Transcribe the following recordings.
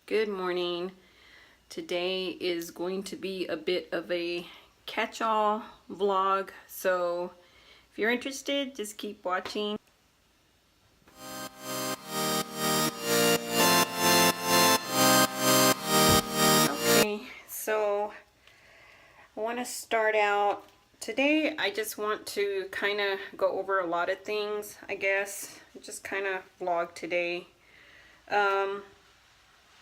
Good morning. Today is going to be a bit of a catch-all vlog, so if you're interested, just keep watching. Okay, so I want to start out today. I just want to kind of go over a lot of things, I guess. Just kind of vlog today.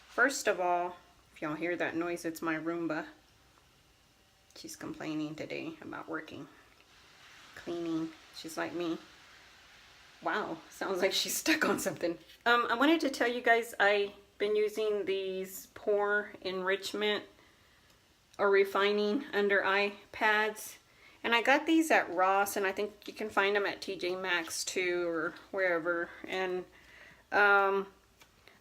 First of all, if y'all hear that noise, it's my Roomba. She's complaining today about working, cleaning. She's like me. Wow, sounds like she's stuck on something. I wanted to tell you guys I've been using these pore enrichment or refining under eye pads. And I got these at Ross, and I think you can find them at TJ Maxx too, or wherever. And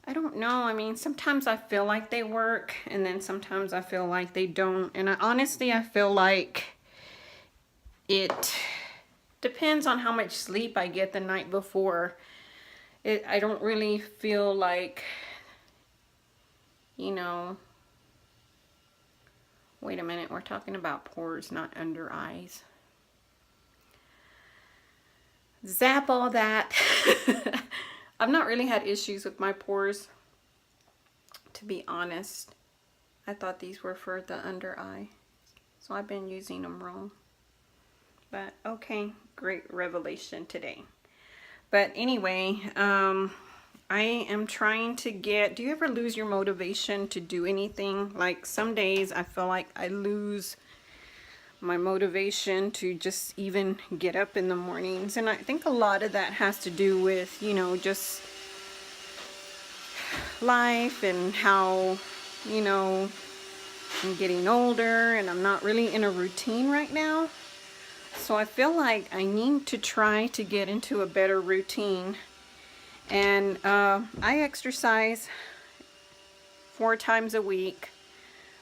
I don't know. I mean, sometimes I feel like they work, and then sometimes I feel like they don't. And honestly, I feel like it depends on how much sleep I get the night before. I don't really feel like, you know, wait a minute, we're talking about pores, not under eyes. Zap all that. I've not really had issues with my pores, to be honest. I thought these were for the under eye, so I've been using them wrong. But okay, great revelation today. But anyway, I am trying to get, do you ever lose your motivation to do anything? Like some days I feel like I lose my motivation to just even get up in the mornings, and I think a lot of that has to do with, you know, just life and how, you know, I'm getting older and I'm not really in a routine right now. So I feel like I need to try to get into a better routine. And I exercise 4 times a week,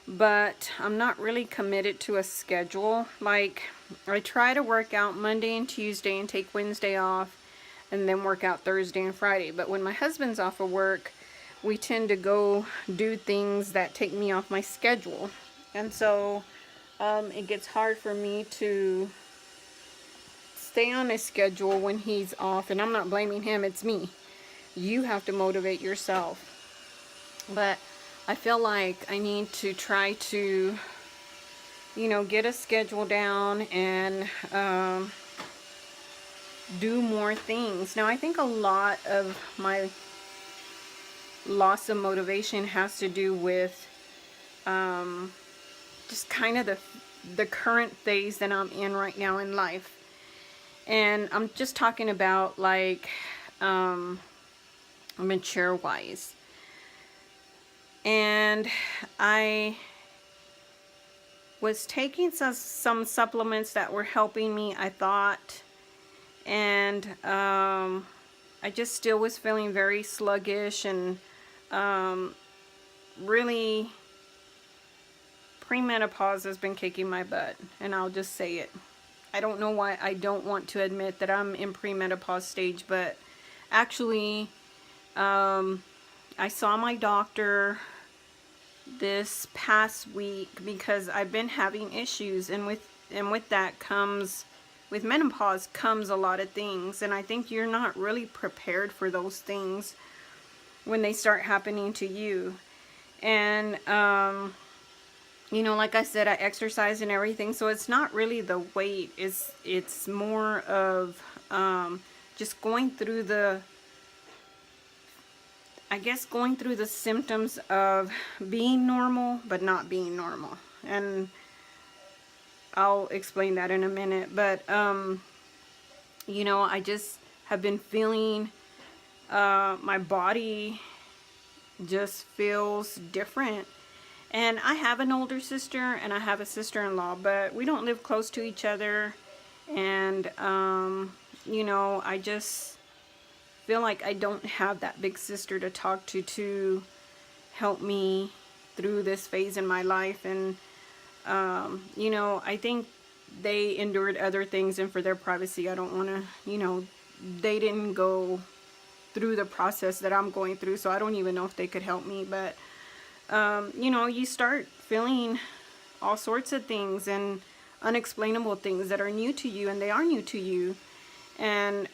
but I'm not really committed to a schedule. Like, I try to work out Monday and Tuesday and take Wednesday off, and then work out Thursday and Friday. But when my husband's off of work, we tend to go do things that take me off my schedule. And so it gets hard for me to stay on a schedule when he's off. And I'm not blaming him, it's me. You have to motivate yourself. But I feel like I need to try to, you know, get a schedule down and do more things. Now, I think a lot of my loss of motivation has to do with just kind of the current phase that I'm in right now in life. And I'm just talking about like mature wise. And I was taking some supplements that were helping me, I thought, and I just still was feeling very sluggish, and really premenopause has been kicking my butt, and I'll just say it. I don't know why I don't want to admit that I'm in premenopause stage, but actually I saw my doctor this past week because I've been having issues, and with that comes, with menopause comes a lot of things, and I think you're not really prepared for those things when they start happening to you. And you know, like I said, I exercise and everything, so it's not really the weight, it's more of just going through the, I guess, going through the symptoms of being normal but not being normal. And I'll explain that in a minute. But you know, I just have been feeling my body just feels different. And I have an older sister and I have a sister-in-law, but we don't live close to each other. And you know, I just feel like I don't have that big sister to talk to help me through this phase in my life. And you know, I think they endured other things, and for their privacy, I don't want to, you know, they didn't go through the process that I'm going through, so I don't even know if they could help me. But you know, you start feeling all sorts of things and unexplainable things that are new to you, and they are new to you. And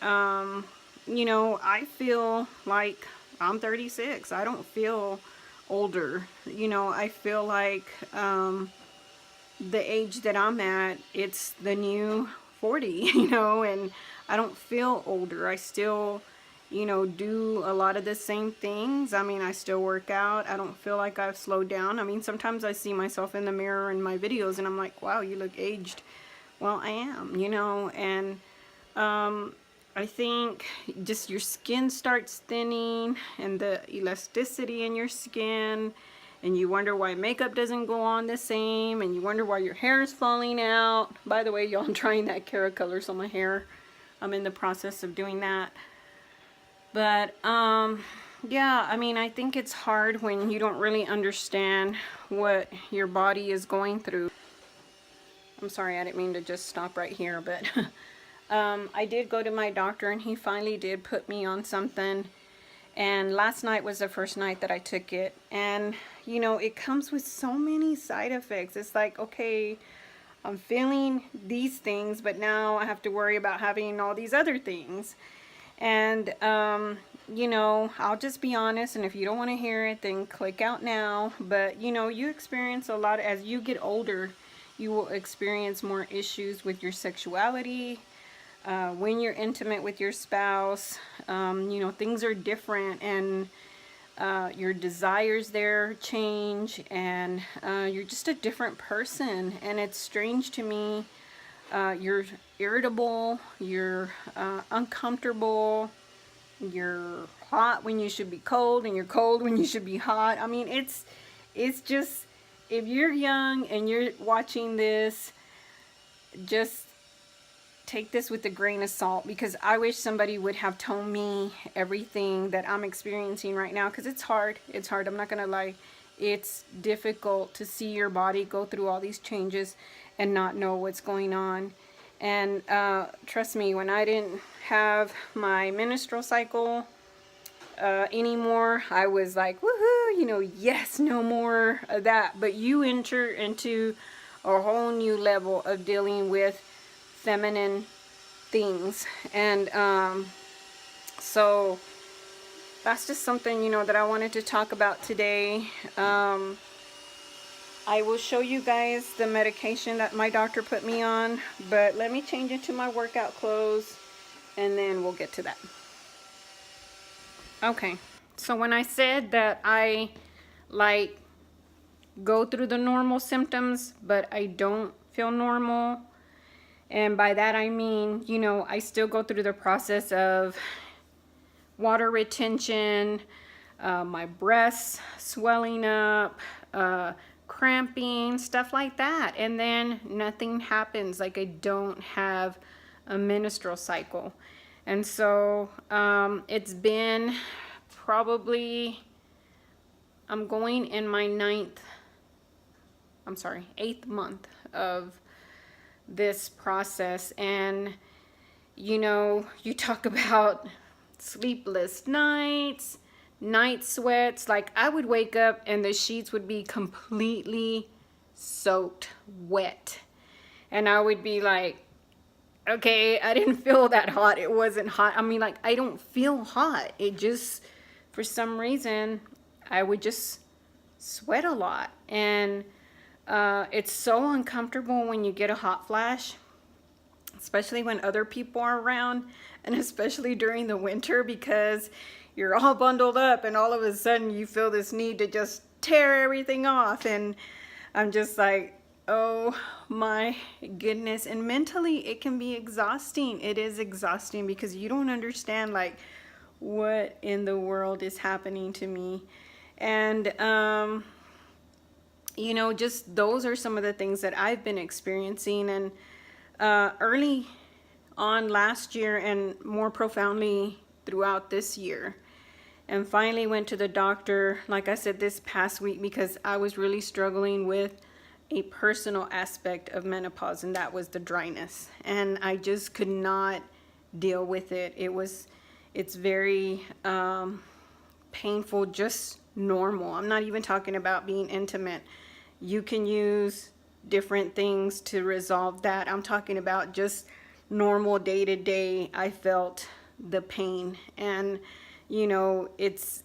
you know, I feel like I'm 36. I don't feel older. You know, I feel like the age that I'm at, it's the new 40, you know, and I don't feel older. I still, you know, do a lot of the same things. I mean, I still work out. I don't feel like I've slowed down. I mean, sometimes I see myself in the mirror in my videos and I'm like, wow, you look aged. Well, I am, you know, and I think just your skin starts thinning and the elasticity in your skin, and you wonder why makeup doesn't go on the same, and you wonder why your hair is falling out. By the way, y'all, I'm trying that Cara Colors on my hair. I'm in the process of doing that. But yeah, I mean, I think it's hard when you don't really understand what your body is going through. I'm sorry, I didn't mean to just stop right here, but I did go to my doctor and he finally did put me on something. And last night was the first night that I took it. And, you know, it comes with so many side effects. It's like, okay, I'm feeling these things, but now I have to worry about having all these other things. And, you know, I'll just be honest, and if you don't want to hear it, then click out now. But, you know, you experience a lot, as you get older, you will experience more issues with your sexuality. When you're intimate with your spouse, you know, things are different, and your desires there change, and you're just a different person. And it's strange to me. You're irritable, you're uncomfortable, you're hot when you should be cold, and you're cold when you should be hot. I mean, it's just, if you're young and you're watching this, just take this with a grain of salt, because I wish somebody would have told me everything that I'm experiencing right now, because it's hard. It's hard. I'm not going to lie. It's difficult to see your body go through all these changes and not know what's going on. And trust me, when I didn't have my menstrual cycle anymore, I was like, woohoo, you know, yes, no more of that. But you enter into a whole new level of dealing with feminine things. And so that's just something, you know, that I wanted to talk about today. I will show you guys the medication that my doctor put me on, but let me change into my workout clothes and then we'll get to that. Okay, so when I said that I like go through the normal symptoms but I don't feel normal, and by that I mean, you know, I still go through the process of water retention, my breasts swelling up, cramping, stuff like that, and then nothing happens. Like, I don't have a menstrual cycle. And so it's been probably, I'm going in my 8th month of this process. And you know, you talk about sleepless nights, night sweats. Like, I would wake up and the sheets would be completely soaked wet, and I would be like, okay, I didn't feel that hot. It wasn't hot. I mean, like, I don't feel hot. It just, for some reason, I would just sweat a lot. And it's so uncomfortable when you get a hot flash, especially when other people are around, and especially during the winter, because you're all bundled up and all of a sudden you feel this need to just tear everything off. And I'm just like, oh my goodness. And mentally it can be exhausting. It is exhausting because you don't understand, like, what in the world is happening to me. And you know, just those are some of the things that I've been experiencing. And early on last year, and more profoundly throughout this year, and finally went to the doctor, like I said, this past week, because I was really struggling with a personal aspect of menopause, and that was the dryness. And I just could not deal with it. It's very painful just normal. I'm not even talking about being intimate. You can use different things to resolve that. I'm talking about just normal day to day. I felt the pain, and you know, it's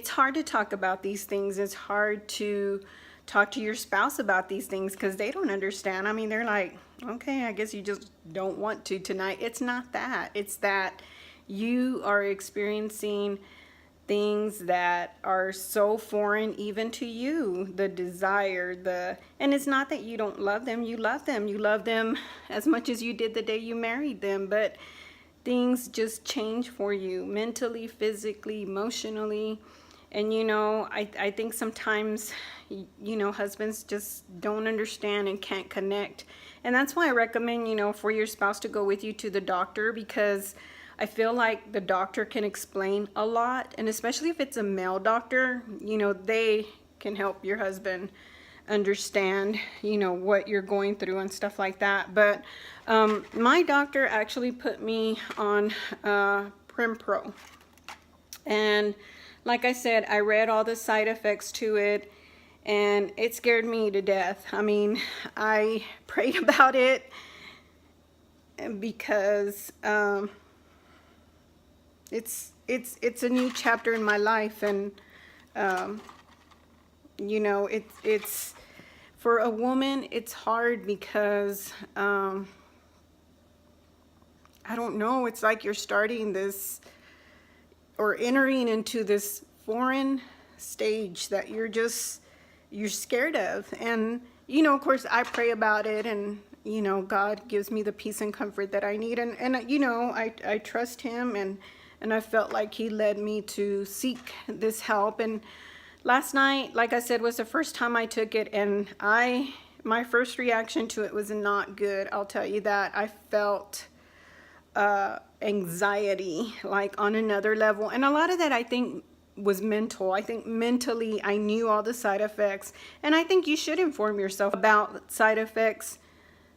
hard to talk about these things. It's hard to talk to your spouse about these things because they don't understand. I mean, they're like, okay, I guess you just don't want to tonight. It's not that. It's that you are experiencing things that are so foreign even to you. The desire, and it's not that you don't love them. You love them. You love them as much as you did the day you married them. But things just change for you mentally, physically, emotionally. And you know, I think sometimes, you know, husbands just don't understand and can't connect. And that's why I recommend, you know, for your spouse to go with you to the doctor, because I feel like the doctor can explain a lot. And especially if it's a male doctor, you know, they can help your husband understand, you know, what you're going through and stuff like that. But my doctor actually put me on Prempro. And like I said, I read all the side effects to it, and it scared me to death. I mean, I prayed about it because it's a new chapter in my life, and you know, it's for a woman, it's hard because I don't know, it's like you're starting this or entering into this foreign stage that you're scared of. And you know, of course, I pray about it, and you know, God gives me the peace and comfort that I need, and you know, I trust him, and I felt like he led me to seek this help. And last night, like I said, was the first time I took it, and my first reaction to it was not good. I'll tell you that. I felt anxiety, like on another level. And a lot of that, I think, was mental. I think mentally I knew all the side effects, and I think you should inform yourself about side effects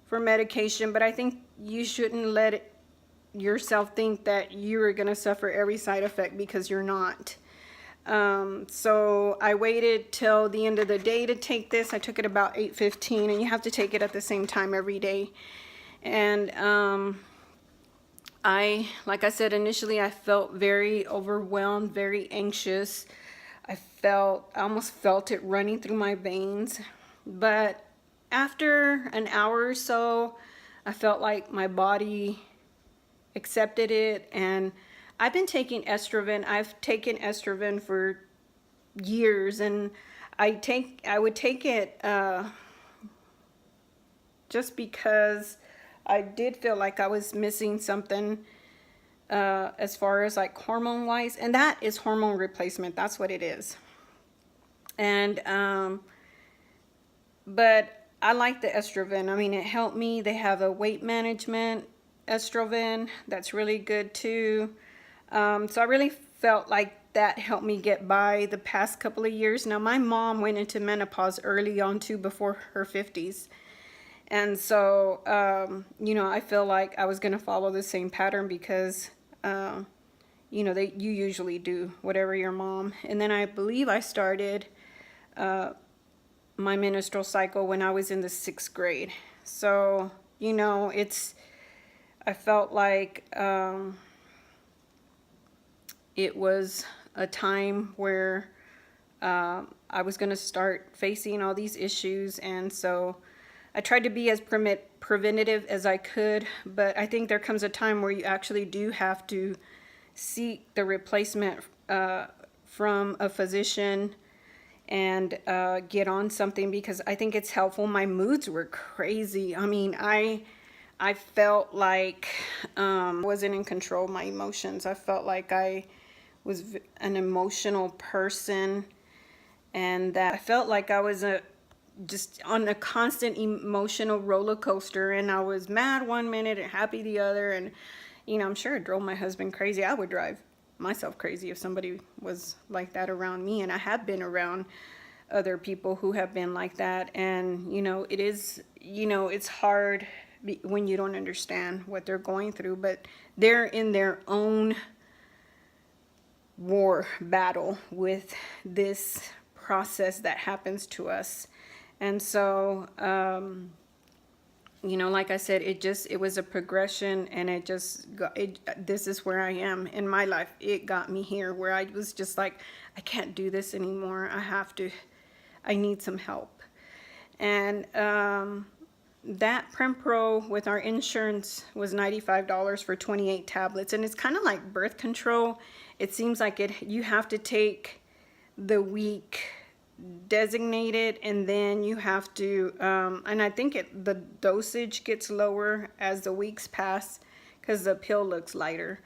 for medication, but I think you shouldn't let yourself think that you're going to suffer every side effect, because you're not. So I waited till the end of the day to take this. I took it about 8:15, and you have to take it at the same time every day. And like I said, initially I felt very overwhelmed, very anxious. I almost felt it running through my veins. But after an hour or so, I felt like my body accepted it. And I've been taking estrogen. I've taken estrogen for years, and I would take it just because I did feel like I was missing something as far as like hormone wise, and that is hormone replacement. That's what it is. And but I like the estrogen. I mean, it helped me. They have a weight management estrogen that's really good too. So I really felt like that helped me get by the past couple of years. Now, my mom went into menopause early on too, before her 50s. And so, you know, I feel like I was going to follow the same pattern, because, you know, you usually do whatever your mom. And then I believe I started my menstrual cycle when I was in the 6th grade. So, you know, I felt like it was a time where I was going to start facing all these issues. And so I tried to be as preventative as I could, but I think there comes a time where you actually do have to seek the replacement from a physician and get on something, because I think it's helpful. My moods were crazy. I mean, I felt like I wasn't in control of my emotions. I felt like I was an emotional person, and that I felt like I was just on a constant emotional roller coaster, and I was mad one minute and happy the other. And you know, I'm sure it drove my husband crazy. I would drive myself crazy if somebody was like that around me, and I have been around other people who have been like that. And you know, it is, you know, it's hard when you don't understand what they're going through, but they're in their own war battle with this process that happens to us. And so, you know, like I said, it was a progression, and this is where I am in my life. It got me here where I was just like, I can't do this anymore. I need some help. And that Prempro with our insurance was $95 for 28 tablets. And it's kind of like birth control. It seems like you have to take the week designated, and then you have to, and I think the dosage gets lower as the weeks pass because the pill looks lighter.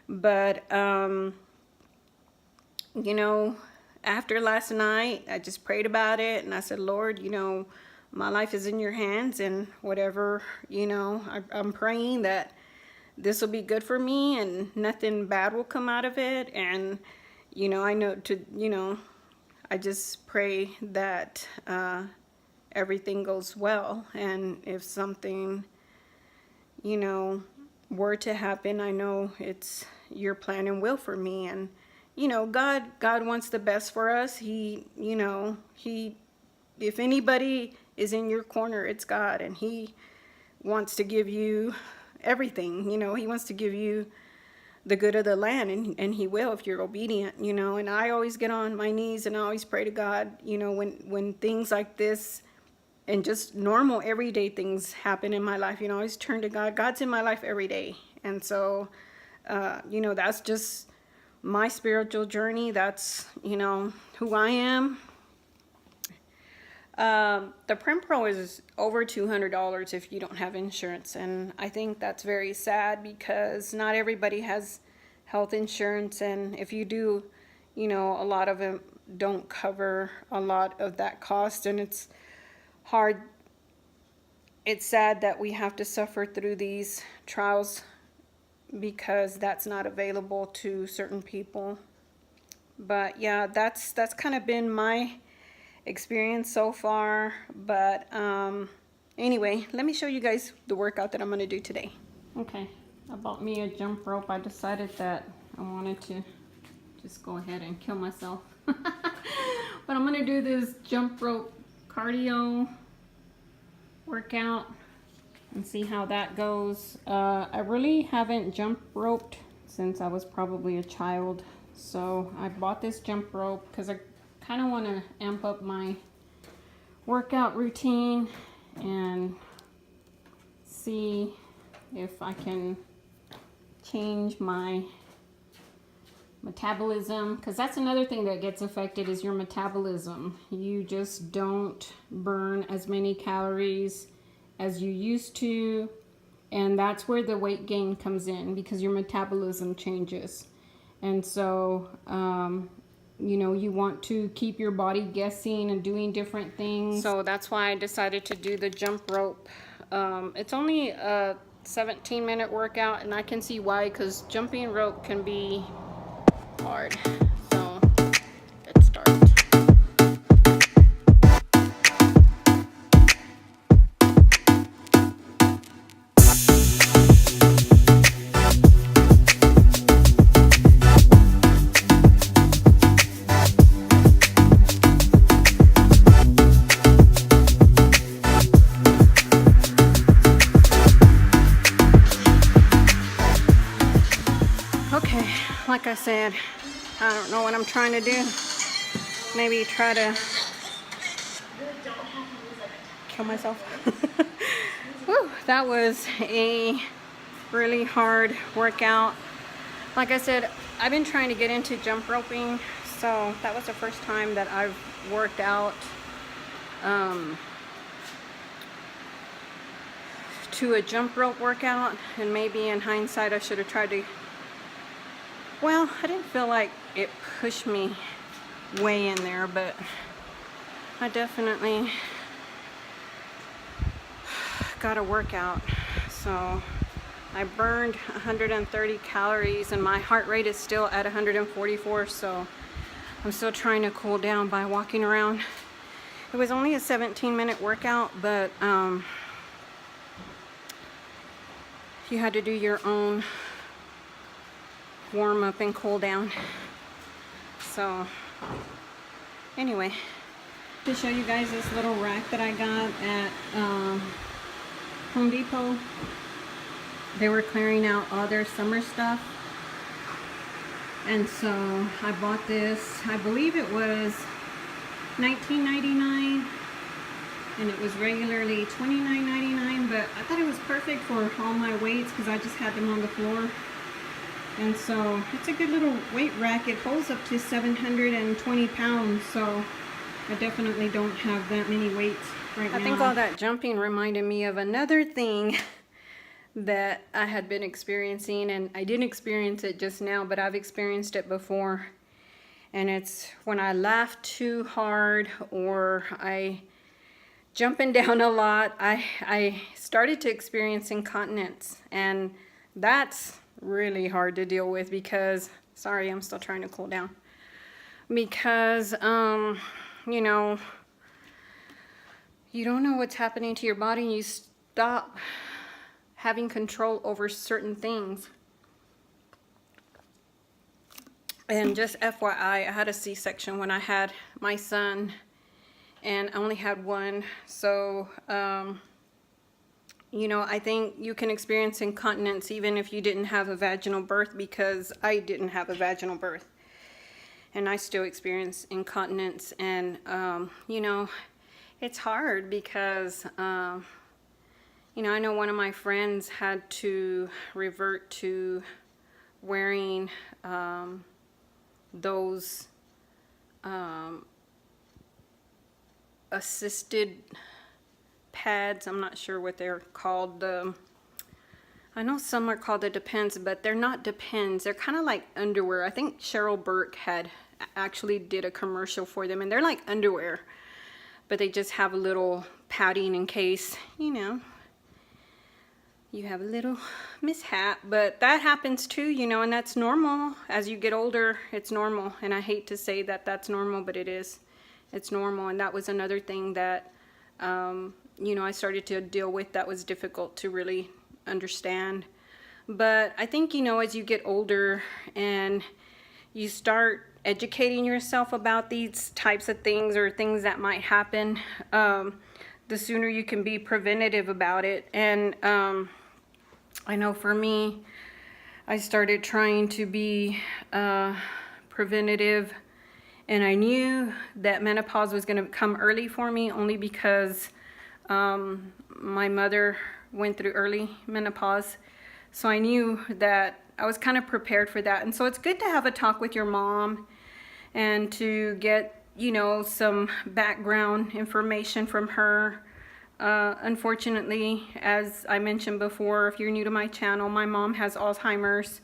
But, you know, after last night, I just prayed about it, and I said, Lord, you know, my life is in your hands, and whatever, you know, I'm praying that this will be good for me and nothing bad will come out of it. And, you know, I just pray that everything goes well. And if something, you know, were to happen, I know it's your plan and will for me. And, you know, God wants the best for us. You know, if anybody is in your corner, it's God, and He wants to give you everything. You know, He wants to give you the good of the land, and He will if you're obedient, you know. And I always get on my knees and I always pray to God, you know, when things like this and just normal everyday things happen in my life, you know, I always turn to God. God's in my life every day. And so, you know, that's just my spiritual journey. That's, you know, who I am. The Prempro is over $200 if you don't have insurance, and I think that's very sad because not everybody has health insurance, and if you do, you know, a lot of them don't cover a lot of that cost, and it's hard. It's sad that we have to suffer through these trials because that's not available to certain people. But yeah, that's kind of been my experience so far. But anyway, let me show you guys the workout that I'm going to do today. Okay, I bought me a jump rope. I decided that I wanted to just go ahead and kill myself. But I'm going to do this jump rope cardio workout and see how that goes. I really haven't jump roped since I was probably a child. So I bought this jump rope because I kind of want to amp up my workout routine and see if I can change my metabolism, because that's another thing that gets affected is your metabolism. You just don't burn as many calories as you used to, and that's where the weight gain comes in, because your metabolism changes. And so you know, you want to keep your body guessing and doing different things. So that's why I decided to do the jump rope. It's only a 17-minute workout, and I can see why, because jumping rope can be hard. So let's start. Okay, like I said, I don't know what I'm trying to do. Maybe try to kill myself. Whew, that was a really hard workout. Like I said, I've been trying to get into jump roping, so that was the first time that I've worked out to a jump rope workout, and maybe in hindsight I should have tried to. Well, I didn't feel like it pushed me way in there, but I definitely got a workout. So I burned 130 calories and my heart rate is still at 144, so I'm still trying to cool down by walking around. It was only a 17-minute workout, but you had to do your own warm up and cool down. So anyway, to show you guys this little rack that I got at Home Depot. They were clearing out all their summer stuff, and so I bought this. I believe it was $19.99, and it was regularly $29.99, but I thought it was perfect for all my weights because I just had them on the floor. And so it's a good little weight rack. It holds up to 720 pounds, so I definitely don't have that many weights right now. I think all that jumping reminded me of another thing that I had been experiencing, and I didn't experience it just now, but I've experienced it before. And it's when I laugh too hard or I jumping down a lot, I started to experience incontinence, and that's really hard to deal with because, sorry, I'm still trying to cool down, because you know, you don't know what's happening to your body, and you stop having control over certain things. And just FYI, I had a C-section when I had my son, and I only had one. So you know, I think you can experience incontinence even if you didn't have a vaginal birth, because I didn't have a vaginal birth and I still experience incontinence. And you know, it's hard because you know, I know one of my friends had to revert to wearing those assisted pads. I'm not sure what they're called. I know some are called the Depends, but they're not Depends. They're kind of like underwear. I think Cheryl Burke had actually did a commercial for them, and they're like underwear, but they just have a little padding in case, you know, you have a little mishap. But that happens too, you know, and that's normal. As you get older, it's normal. And I hate to say that that's normal, but it is. It's normal. And that was another thing that, you know, I started to deal with that was difficult to really understand. But I think, you know, as you get older and you start educating yourself about these types of things or things that might happen, the sooner you can be preventative about it. And I know for me, I started trying to be preventative, and I knew that menopause was going to come early for me only because my mother went through early menopause. So I knew that I was kind of prepared for that. And so it's good to have a talk with your mom and to get, you know, some background information from her. Unfortunately, as I mentioned before, if you're new to my channel, my mom has Alzheimer's,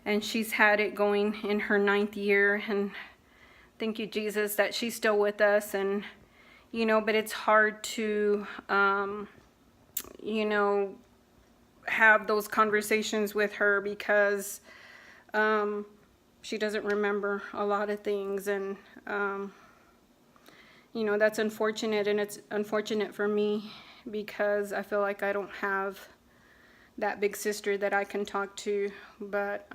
and she's had it going in her 9th year, and thank you, Jesus, that she's still with us. And, you know, but it's hard to, you know, have those conversations with her because she doesn't remember a lot of things. And, you know, that's unfortunate, and it's unfortunate for me because I feel like I don't have that big sister that I can talk to. But,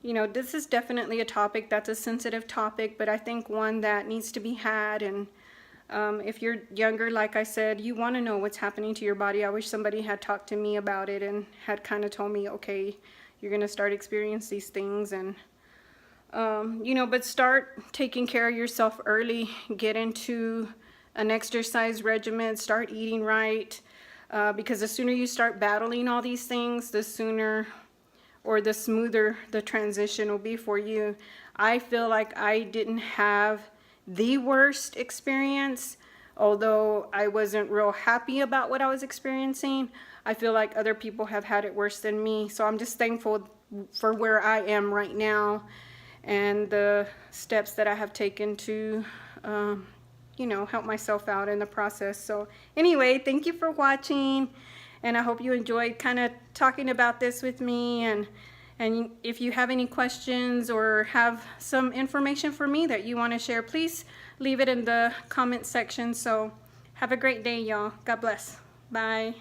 you know, this is definitely a topic that's a sensitive topic, but I think one that needs to be had. And if you're younger, like I said, you want to know what's happening to your body. I wish somebody had talked to me about it and had kind of told me, okay, you're going to start experiencing these things. And you know, but start taking care of yourself early. Get into an exercise regimen. Start eating right, because the sooner you start battling all these things, the sooner or the smoother the transition will be for you. I feel like I didn't have the worst experience, although I wasn't real happy about what I was experiencing. I feel like other people have had it worse than me. So I'm just thankful for where I am right now and the steps that I have taken to, you know, help myself out in the process. So anyway, thank you for watching, and I hope you enjoyed kind of talking about this with me. And if you have any questions or have some information for me that you want to share, please leave it in the comment section. So have a great day, y'all. God bless. Bye.